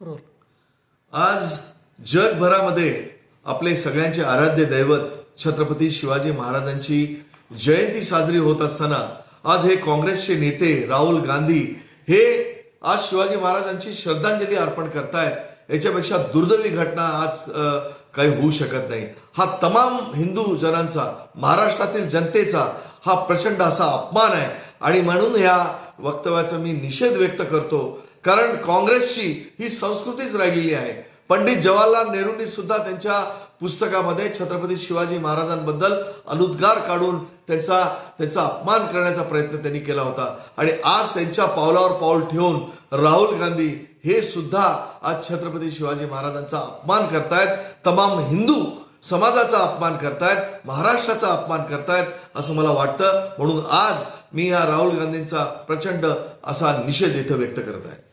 Role. आज जगभरामध्ये आपले सगळ्यांचे आराध्य दैवत छत्रपती शिवाजी महाराजांची जयंती साजरी होत असताना आज हे काँग्रेसचे नेते राहुल गांधी हे आज शिवाजी महाराजांची श्रद्धांजली अर्पण करतायत. याच्यापेक्षा दुर्दैवी घटना आज काही होऊ शकत नाही. हा तमाम हिंदू जनांचा, महाराष्ट्रातील जनतेचा हा प्रचंड असा अपमान आहे आणि म्हणून या वक्तव्याचा मी निषेध व्यक्त करतो. कारण काँग्रेसची ही संस्कृतीच राहिलेली आहे. पंडित जवाहरलाल नेहरूंनी सुद्धा त्यांच्या पुस्तकामध्ये छत्रपती शिवाजी महाराजांबद्दल अनुद्गार काढून त्यांचा अपमान करण्याचा प्रयत्न त्यांनी केला होता. आणि आज त्यांच्या पावलावर पाऊल ठेवून राहुल गांधी हे सुद्धा आज छत्रपती शिवाजी महाराजांचा अपमान करतायत, तमाम हिंदू समाजाचा अपमान करतायत, महाराष्ट्राचा अपमान करतायत असं मला वाटतं. म्हणून आज मी या राहुल गांधींचा प्रचंड असा निषेध इथं व्यक्त करत आहे.